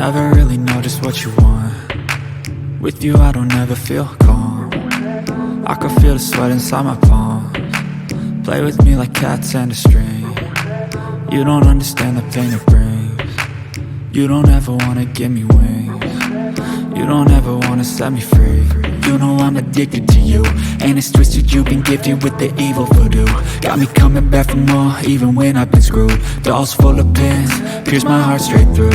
Never really know just what you want. With you I don't ever feel calm. I can feel the sweat inside my palms. Play with me like cats and a string. You don't understand the pain it brings. You don't ever wanna give me wings. You don't ever wanna set me free. You know I'm addicted to you, and it's twisted, you've been gifted with the evil voodoo. Got me coming back for more, even when I've been screwed. Dolls full of pins, pierce my heart straight through.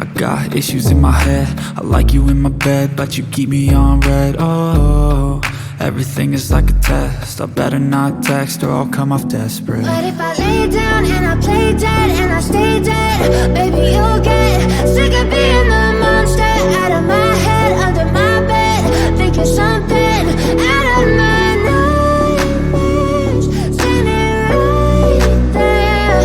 I got issues in my head, I like you in my bed, but you keep me on red. Oh, everything is like a test, I better not text or I'll come off desperate. But if I lay down and I play dead and I stay dead, baby you'll get sick of being the monster out of my head, under my bed, thinking something out of my nightmares, standing right there.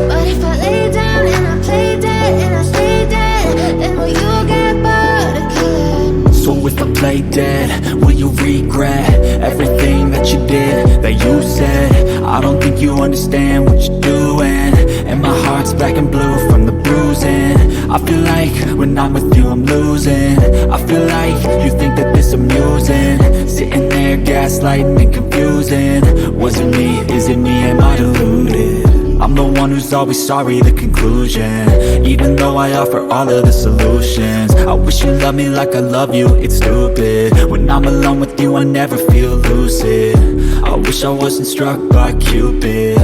But if I lay down and I play dead and I stay dead, then will you get bored of killing me? So if I play dead, will you regret everything that you did, that you said? I don't think you understand what you're doing, and my heart's black and blue from the bruising. I feel like when I'm with you I'm losing. I feel like you think that this amusing, sitting there gaslighting and confusing. Was it me? Is it me? Am I deluded? I'm the one who's always sorry, the conclusion, even though I offer all of the solutions. I wish you loved me like I love you, it's stupid. When I'm alone with you I never feel lucid. I wish I wasn't struck by Cupid.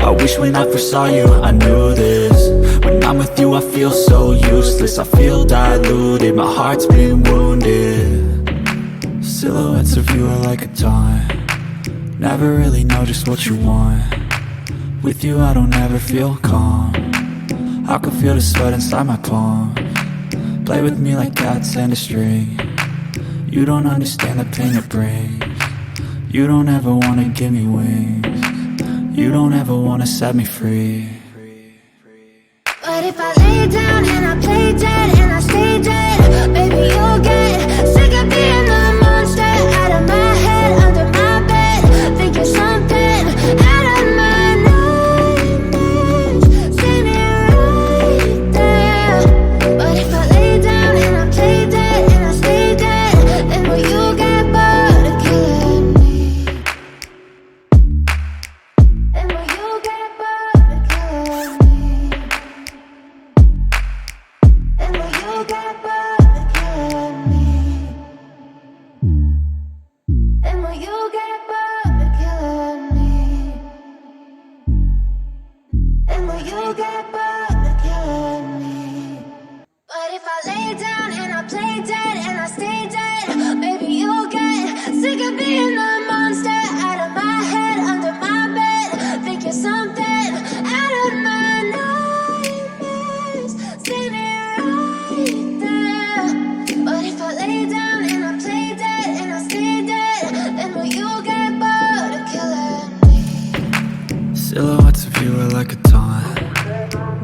I wish when I first saw you I knew this. When I'm with you I feel so useless, I feel diluted, my heart's been wounded. Silhouettes of you are like a taunt. Never really know just what you want. With you I don't ever feel calm. I can feel the sweat inside my palms. Play with me like cats and a string. You don't understand the pain it brings. You don't ever wanna give me wings. You don't ever wanna set me free. But if I lay down and I play dead and I stay dead, baby you'll get sick of being the monster out of my head, under my bed, thinking something out of my nightmares, standing right there. But if I lay down and I play dead and I stay dead, then will you get bored of killing me? Then will you get bored of killing me? And will you get bored of killing me? And will you get bored of killing me? And will you get bored of killing me? But if I lay down and I play dead and I stay dead, baby you'll get sick of being the monster out of my head, under my bed, thinking something out of my nightmares, standing right there. But if I lay down and I play dead and I stay dead, then will you get bored of killing me? Silhouettes of you are like a taunt.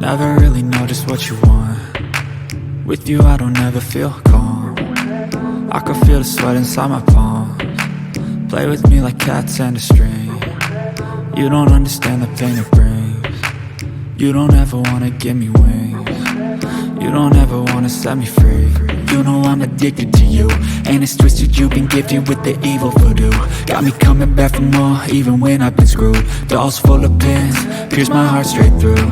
Never really know just what you want. With you I don't ever feel calm. I can feel the sweat inside my palms. Play with me like cats and a string. You don't understand the pain it brings. You don't ever wanna give me wings. You don't ever wanna set me free. You know I'm addicted to you, and it's twisted, you've been gifted with the evil voodoo. Got me coming back for more, even when I've been screwed. Dolls full of pins, pierce my heart straight through.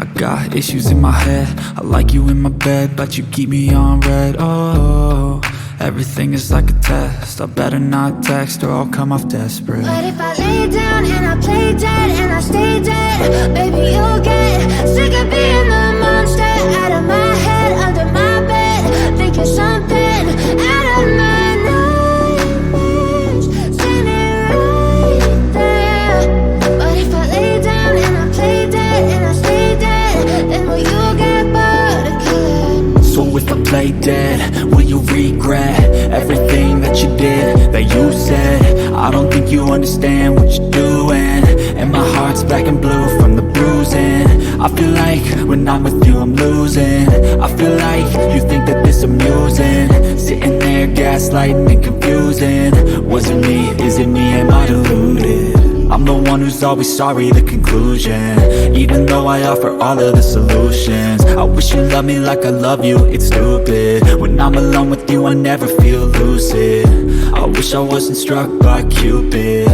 I got issues in my head, I like you in my bed, but you keep me on red. Oh, everything is like a test, I better not text or I'll come off desperate. But if I lay down and I play dead and I stay dead, baby you'll get sick of being the monster out of my head, under my bed, thinking something out of my nightmares, standing right there. But if I lay down and I play dead and I stay dead, then will you get bored of killing me? So if I play dead, will you regret everything that you did, that you said? I don't think you understand what you're doing, and my heart's black and blue from the bruising. I feel like when I'm with you I'm losing. I feel like you think that this amusing, sitting there gaslighting and confusing. Was it me? Is it me? Am I deluded? I'm the one who's always sorry, the conclusion. Even though I offer all of the solutions, I wish you loved me like I love you, it's stupid. When I'm alone with you I never feel lucid. I wish I wasn't struck by Cupid.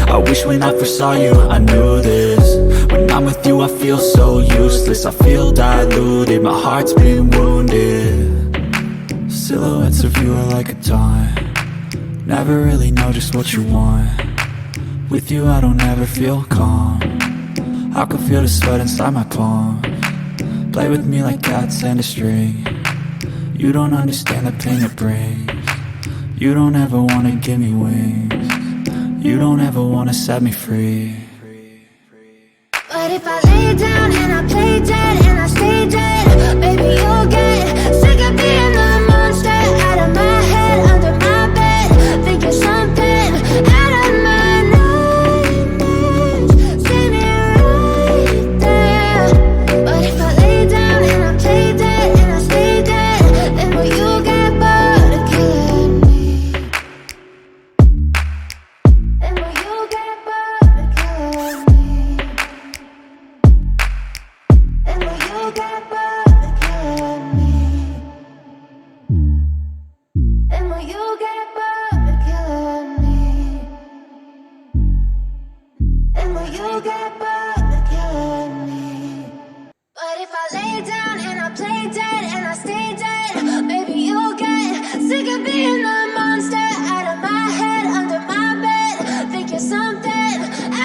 I wish when I first saw you I knew this. When I'm with you I feel so useless, I feel diluted, my heart's been wounded. Silhouettes of you are like a taunt, never really know just what you want. With you I don't ever feel calm, I can feel the sweat inside my palms. Play with me like cats and a string, you don't understand the pain it brings. You don't ever wanna give me wings, you don't ever wanna set me free. But if I lay down and I play dead and I stay dead, baby you'll get sick of being the monster out of my head, under my bed, thinking something out of my nightmares. See me right there. But if I lay down and I play dead and I stay dead, then will you get bored of killing me? Then will you get bored of killing me? And will you get bored of killing me? And will you get bored of killing me? And will you get bored of killing me? But if I lay down and I play dead and I stay dead, baby you'll get sick of being the monster out of my head, under my bed, thinking something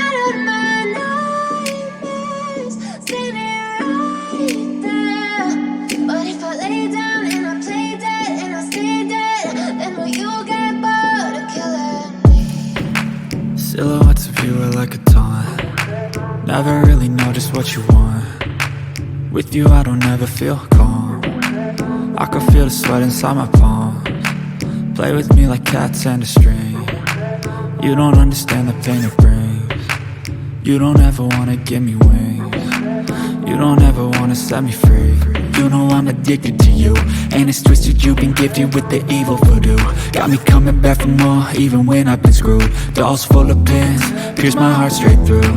out of my nightmares. See me right there. But if I lay down and I play dead and I stay dead, then will you get bored of killing me? Silhouettes of you are like a taunt, never really know just what you want. With you I don't ever feel calm, I can feel the sweat inside my palms. Play with me like cats and a string, you don't understand the pain it brings. You don't ever wanna give me wings, you don't ever wanna set me free. You know I'm addicted to you, and it's twisted, you've been gifted with the evil voodoo. Got me coming back for more, even when I've been screwed. Dolls full of pins, pierce my heart straight through.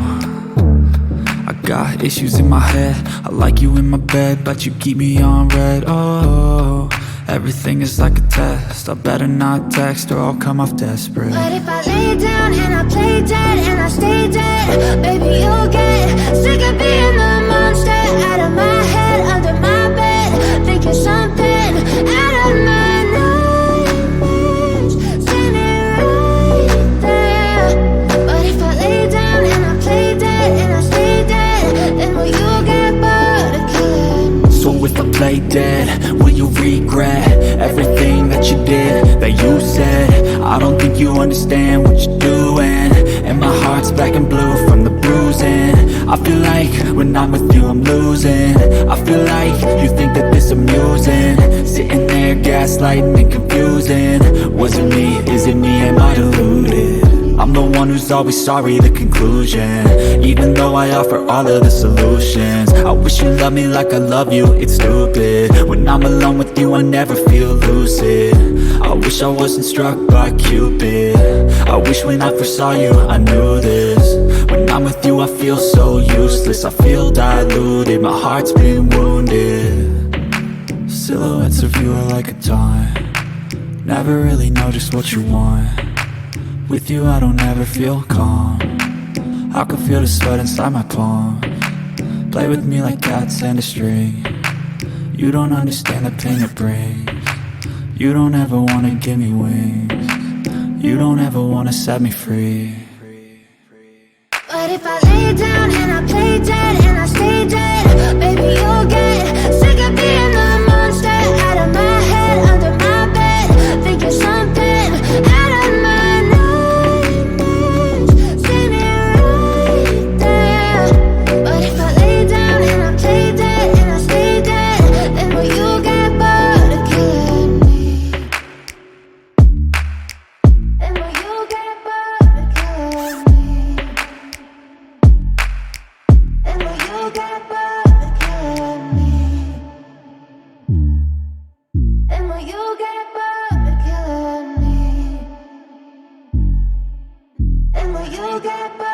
I got issues in my head, I like you in my bed, but you keep me on red. Oh, everything is like a test, I better not text or I'll come off desperate. But if I lay down and I play dead and I stay dead, baby you'll get sick of being the monster out of my head, under my bed, thinking something out of my nightmares. See me right there. But if I lay down and I play dead and I stay dead, then will you get bored of killing me? So if I play dead, will you regret everything that you did, that you said? I don't think you understand what you're doing, and my heart's black and blue from the bruising. I feel like when I'm with you I'm losing, I feel like you think that this amusing, sitting there gaslighting and confusing. Was it me, is it me, am I deluded? I'm the one who's always sorry, the conclusion. Even though I offer all of the solutions, I wish you loved me like I love you, it's stupid. When I'm alone with you I never feel lucid. I wish I wasn't struck by Cupid. I wish when I first saw you I knew this. When I'm with you I feel so useless, I feel diluted, my heart's been wounded. Silhouettes of you are like a taunt, never really know just what you want. With you I don't ever feel calm, I can feel the sweat inside my palms. Play with me like cats and a string, you don't understand the pain it brings. You don't ever wanna give me wings, you don't ever wanna set me free. But if I lay down and I play dead and I stay dead, baby you'll get sick of being the monster out of my head, under my bed, thinking something out of my nightmares. See me right there. But if I lay down and I play dead and I stay dead, then will you get bored of killing me? Then will you get bored of killing me? And will you get bored of killing me? And will you get bored of killing me? And will you get bored?